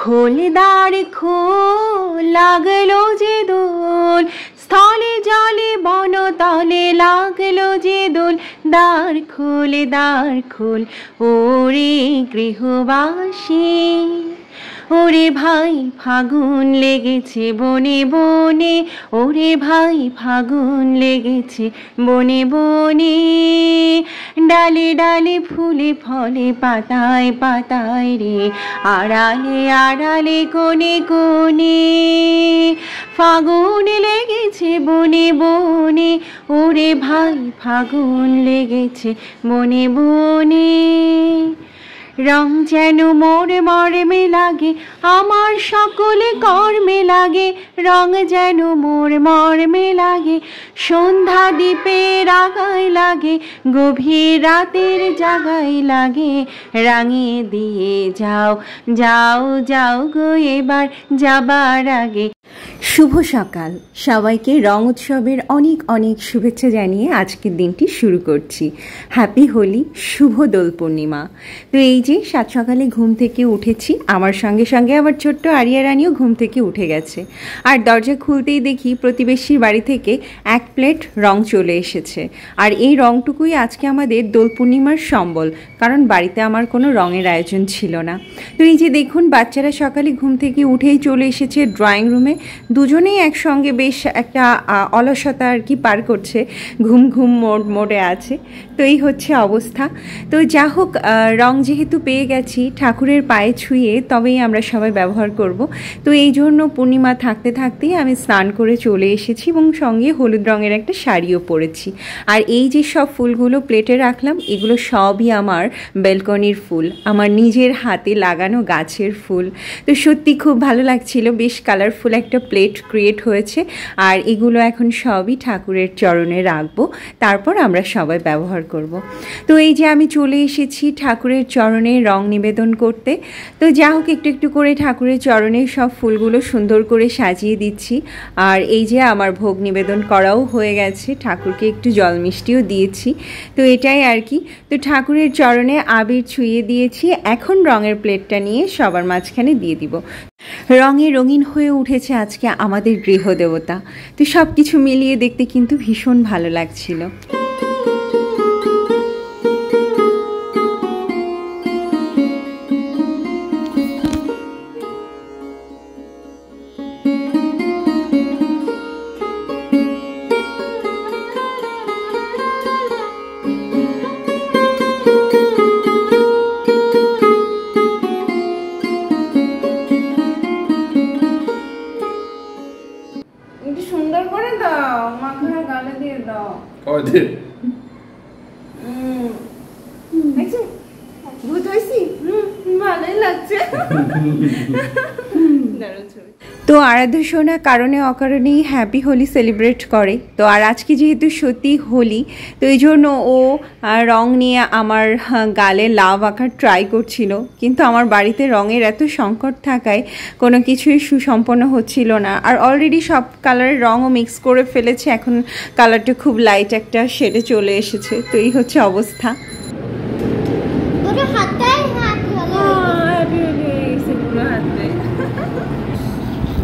খোল দ্বার খোল, লাগলো যে দোল, স্থলে জলে বনতলে লাগলো যে দোল। দ্বার খোল, ওরে গৃহবাসী, ওরে ভাই ফাগুন লেগেছে বনে বনে, ওরে ভাই ফাগুন লেগেছে বনে বনে। ডালে ডালে ফুলে ফলে পাতায় পাতায় রে, আড়ালে আড়ালে কোণে কোণে, ফাগুন লেগেছে বনে বনে, ওরে ভাই ফাগুন লেগেছে বনে বনে। রং যেন মোর মর্মে লাগে, আমার সকলে কর্মে লাগে, রং যেন মোর মর্মে লাগে, সন্ধ্যা দ্বীপের আগায় লাগে, গভীর রাতের জাগায় লাগে। রাঙিয়ে দিয়ে যাও যাও যাও গো এবার যাবার আগে। শুভ সকাল, সবাইকে রং উৎসবের অনেক অনেক শুভেচ্ছা জানিয়ে আজকের দিনটি শুরু করছি। হ্যাপি হোলি, শুভ দোল পূর্ণিমা। তো এই যে সাত সকালে ঘুম থেকে উঠেছি, আমার সঙ্গে সঙ্গে আবার ছোট্ট আরিয়া রানীও ঘুম থেকে উঠে গেছে। আর দরজা খুলতেই দেখি প্রতিবেশীর বাড়ি থেকে 1 প্লেট রং চলে এসেছে। আর এই রংটুকুই আজকে আমাদের দোল পূর্ণিমার সম্বল, কারণ বাড়িতে আমার কোনো রঙের আয়োজন ছিল না। তো এই যে দেখুন, বাচ্চারা সকালে ঘুম থেকে উঠেই চলে এসেছে ড্রয়িং রুমে। দুজনেই একসঙ্গে বেশ একটা অলসতা আর কি পার করছে, ঘুম ঘুম মোডে আছে। তো এই হচ্ছে অবস্থা। তো যা হোক, রং যেহেতু পেয়ে গেছি, ঠাকুরের পায়ে ছুঁয়ে তবেই আমরা সবাই ব্যবহার করব। তো এই জন্য পূর্ণিমা থাকতে থাকতেই আমি স্নান করে চলে এসেছি এবং সঙ্গে হলুদ রঙের একটা শাড়িও পরেছি। আর এই যে সব ফুলগুলো প্লেটে রাখলাম, এগুলো সবই আমার ব্যালকনির ফুল, আমার নিজের হাতে লাগানো গাছের ফুল। তো সত্যি খুব ভালো লাগছিল, বেশ কালারফুল একটা প্লেট ক্রিয়েট হয়েছে। আর এগুলো এখন সবই ঠাকুরের চরণে রাখবো, তারপর আমরা সবাই ব্যবহার করব। তো এই যে আমি চলে এসেছি ঠাকুরের চরণে রং নিবেদন করতে। তো যা হোক, একটু একটু করে ঠাকুরের চরণে সব ফুলগুলো সুন্দর করে সাজিয়ে দিচ্ছি। আর এই যে আমার ভোগ নিবেদন করাও হয়ে গেছে, ঠাকুরকে একটু জল মিষ্টিও দিয়েছি। তো এটাই আর কি। তো ঠাকুরের চরণে আবির ছুঁয়ে দিয়েছি, এখন রঙের প্লেটটা নিয়ে সবার মাঝখানে দিয়ে দিব। রঙে রঙিন হয়ে উঠেছে আজকে আমাদের গৃহদেবতা। তো সব কিছু মিলিয়ে দেখতে কিন্তু ভীষণ ভালো লাগছিল। সুন্দর করে দাও, মাথায় গালে দিয়ে দাও। ভূত হয়েছি, ভালোই লাগছে। তো আরাধ্য সোনা কারণে অকারণেই হ্যাপি হোলি সেলিব্রেট করে। তো আর আজকে যেহেতু সত্যি হোলি, তো এই জন্য ও রং নিয়ে আমার গালে লাভ আঁকার ট্রাই করছিল। কিন্তু আমার বাড়িতে রঙের এত সংকট থাকায় কোনো কিছুই সুসম্পন্ন হচ্ছিল না। আর অলরেডি সব কালারের রঙও মিক্স করে ফেলেছে, এখন কালারটা খুব লাইট একটা শেডে চলে এসেছে। তো এই হচ্ছে অবস্থা।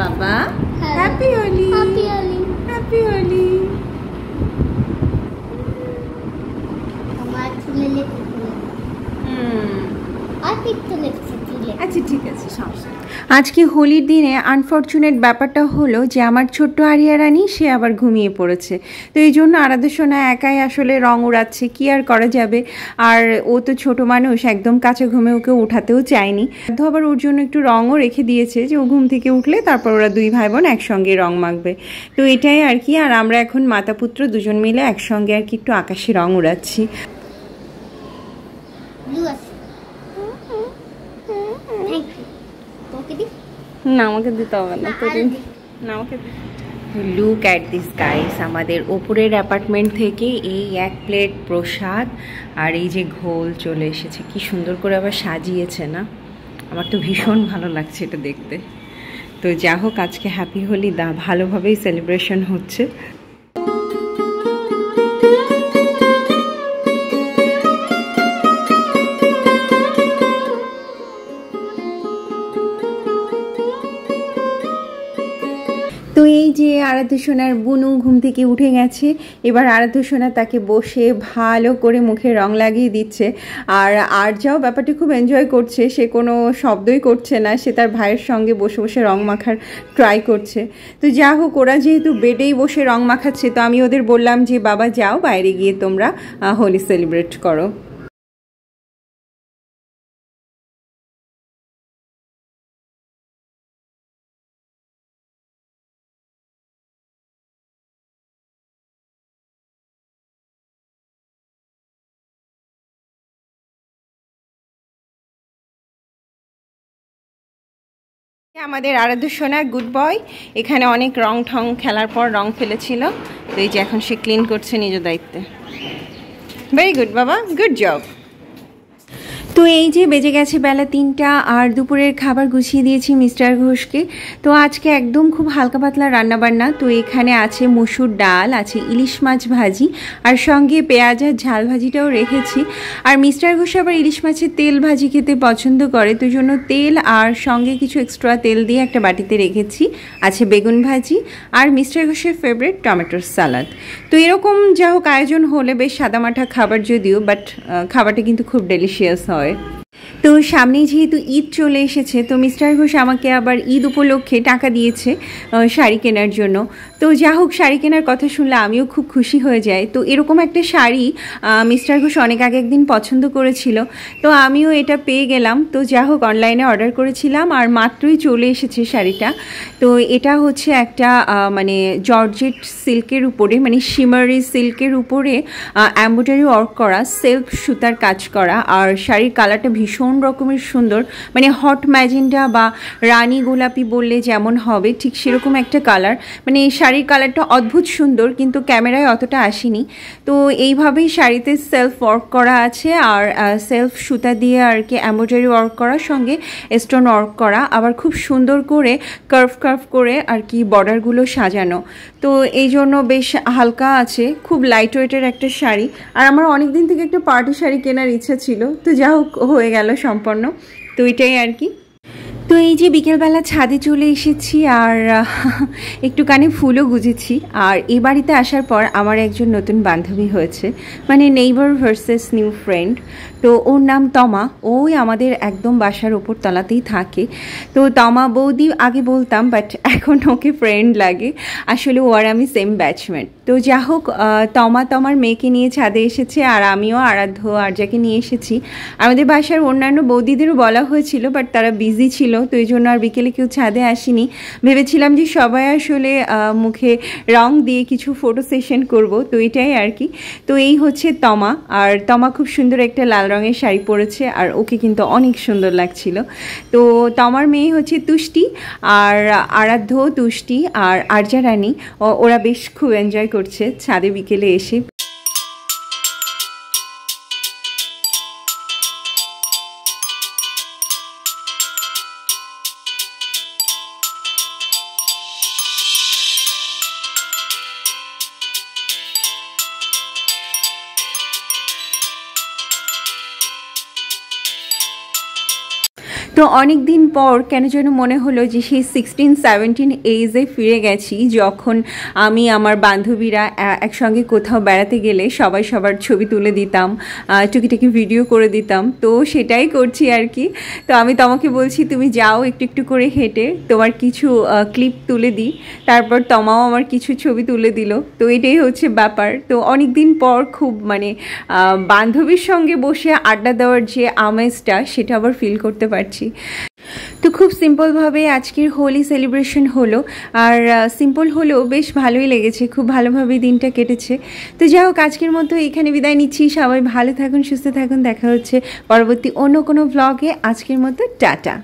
বাবা happy Holi, happy Holi, happy Holi. আমার চুলে আচ্ছা ঠিক আছে। আজকে হোলির দিনে আনফর্চুনেট ব্যাপারটা হলো যে আমার ছোট্ট আরিয়া রানী সে আবার ঘুমিয়ে পড়েছে। তো এই জন্য আরাধ্য সোনা একাই আসলে রং উড়াচ্ছে, কি আর করা যাবে। আর ও তো ছোট মানুষ, একদম কাছে ঘুমে ওকে উঠাতেও চায়নি। তো আবার ওর জন্য একটু রঙও রেখে দিয়েছে যে ও ঘুম থেকে উঠলে তারপর ওরা দুই ভাই বোন একসঙ্গে রং মাখবে। তো এটাই আর কি। আর আমরা এখন মাতা পুত্র দুজন মিলে একসঙ্গে আর কি একটু আকাশে রং উড়াচ্ছি। না আমাকে দিতে হবে না, আমাকে লুক অ্যাট দিস গাইস, আমাদের ওপরের অ্যাপার্টমেন্ট থেকে এই 1 প্লেট প্রসাদ আর এই যে ঘোল চলে এসেছে। কি সুন্দর করে আবার সাজিয়েছে না, আমার তো ভীষণ ভালো লাগছে এটা দেখতে। তো যা হোক, আজকে হ্যাপি হোলি ভালোভাবেই সেলিব্রেশন হচ্ছে। তো এই যে আরাধ্য সোনার বুনু ঘুম থেকে উঠে গেছে। এবার আরাধ্য সোনা তাকে বসে ভালো করে মুখে রং লাগিয়ে দিচ্ছে। আর আরজাও ব্যাপারটা খুব এনজয় করছে, সে কোনো শব্দই করছে না, সে তার ভাইয়ের সঙ্গে বসে বসে রং মাখার ট্রাই করছে। তো যা হোক, ওরা যেহেতু বেডেই বসে রং মাখাচ্ছে, তো আমি ওদের বললাম যে বাবা যাও, বাইরে গিয়ে তোমরা হোলি সেলিব্রেট করো। আমাদের আরাধ্য সোনা গুড বয় এখানে অনেক রং ঠং খেলার পর রং ফেলেছিল, তো এই যে এখন সে ক্লিন করছে নিজ দায়িত্বে। ভেরি গুড বাবা, গুড জব। তো এই যে বেজে গেছে বেলা 3টা, আর দুপুরের খাবার গুছিয়ে দিয়েছি মিস্টার ঘোষকে। তো আজকে একদম খুব হালকা পাতলা রান্নাবান্না। তো এখানে আছে মসুর ডাল, আছে ইলিশ মাছ ভাজি, আর সঙ্গে পেঁয়াজ আর ঝাল ভাজিটাও রেখেছি। আর মিস্টার ঘোষ আবার ইলিশ মাছের তেল ভাজি খেতে পছন্দ করে, তো জন্য তেল আর সঙ্গে কিছু এক্সট্রা তেল দিয়ে একটা বাটিতে রেখেছি। আছে বেগুন ভাজি আর মিস্টার ঘোষের ফেভারিট টমেটোর সালাদ। তো এরকম যা হোক আয়োজন হলে বেশ সাদামাঠা খাবার যদিও, বাট খাবারটা কিন্তু খুব ডেলিশিয়াস হয়। তো সামনেই যেহেতু ঈদ চলে এসেছে, তো মিস্টার ঘোষ আমাকে আবার ঈদ উপলক্ষে টাকা দিয়েছে শাড়ি কেনার জন্য। তো যা হোক, শাড়ি কেনার কথা শুনলে আমিও খুব খুশি হয়ে যাই। তো এরকম একটা শাড়ি মিস্টার ঘোষ অনেক আগে একদিন পছন্দ করেছিল, তো আমিও এটা পেয়ে গেলাম। তো যা হোক, অনলাইনে অর্ডার করেছিলাম আর মাত্রই চলে এসেছে শাড়িটা। তো এটা হচ্ছে একটা মানে জর্জেট সিল্কের উপরে, মানে শিমারি সিল্কের উপরে এমব্রয়ডারি ওয়ার্ক করা, সেলফ সুতার কাজ করা, আর শাড়ির কালারটা ভীষণ রকমের সুন্দর, মানে হট ম্যাজেন্ডা বা রানী গোলাপি বললে যেমন হবে ঠিক সেরকম একটা কালার। মানে এই শাড়ির কালারটা অদ্ভুত সুন্দর, কিন্তু ক্যামেরায় অতটা আসেনি। তো এইভাবেই শাড়িতে সেলফ ওয়ার্ক করা আছে, আর সেলফ সুতা দিয়ে আর কি এমব্রয়ডারি ওয়ার্ক করার সঙ্গে স্টোন ওয়ার্ক করা, আবার খুব সুন্দর করে কার্ভ করে আর কি বর্ডারগুলো সাজানো। তো এই জন্য বেশ হালকা আছে, খুব লাইট ওয়েটের একটা শাড়ি। আর আমার অনেক দিন থেকে একটা পার্টি শাড়ি কেনার ইচ্ছা ছিল, তো যা হোক হয়ে গেল সম্পন্ন। তো এটাই আর কি। তো এই যে বিকেলবেলা ছাদে চলে এসেছি, আর একটুখানি ফুলও গুজেছি। আর এই বাড়িতে আসার পর আমার একজন নতুন বান্ধবী হয়েছে, মানে নেইবার ভার্সেস নিউ ফ্রেন্ড। তো ওর নাম তমা, ওই আমাদের একদম বাসার ওপর তলাতেই থাকে। তো তমা বৌদি আগে বলতাম, বাট এখন ওকে ফ্রেন্ড লাগে। আসলে ও আর আমি সেম ব্যাচমেট। তো যা হোক, তমার মেয়েকে নিয়ে ছাদে এসেছে, আর আমিও আরাধ্য আরজাকে নিয়ে এসেছি। আমাদের বাসার অন্যান্য বৌদিদেরও বলা হয়েছিল, বাট তারা বিজি ছিল, তো এই জন্য আর বিকেলে কেউ ছাদে আসেনি। ভেবেছিলাম যে সবাই আসলে মুখে রং দিয়ে কিছু ফটো সেশন করব, তো এটাই আর কি। তো এই হচ্ছে তমা, আর তমা খুব সুন্দর একটা লাল রঙের শাড়ি পরেছে, আর ওকে কিন্তু অনেক সুন্দর লাগছিল। তো তমার মেয়ে হচ্ছে তুষ্টি, আর আরাধ্য, তুষ্টি আর আরজা রানী, ওরা বেশ খুব এনজয় করছে ছাদে বিকেলে এসে। তো অনেক দিন পর কেন যেন মনে হলো যে সেই 16-17 এজে ফিরে গেছি, যখন আমি আমার বান্ধবীরা একসঙ্গে কোথাও বেড়াতে গেলে সবাই সবার ছবি তুলে দিতাম, টুকিটাকি ভিডিও করে দিতাম। তো সেটাই করছি আর কি। তো আমি তোমাকে বলছি তুমি যাও একটু একটু করে হেঁটে, তোমার কিছু ক্লিপ তুলে দিই, তারপর তমাও আমার কিছু ছবি তুলে দিল। তো এটাই হচ্ছে ব্যাপার। তো অনেক দিন পর খুব মানে বান্ধবীর সঙ্গে বসে আড্ডা দেওয়ার যে আমেজটা, সেটা আবার ফিল করতে পারছি। তো খুব সিম্পলভাবে আজকের হোলি সেলিব্রেশন হলো, আর সিম্পল হলেও বেশ ভালোই লেগেছে, খুব ভালোভাবেই দিনটা কেটেছে। তো যাই হোক, আজকের মতো এখানে বিদায় নিচ্ছি। সবাই ভালো থাকুন, সুস্থ থাকুন, দেখা হচ্ছে পরবর্তী অন্য কোনো ভ্লগে। আজকের মতো টাটা।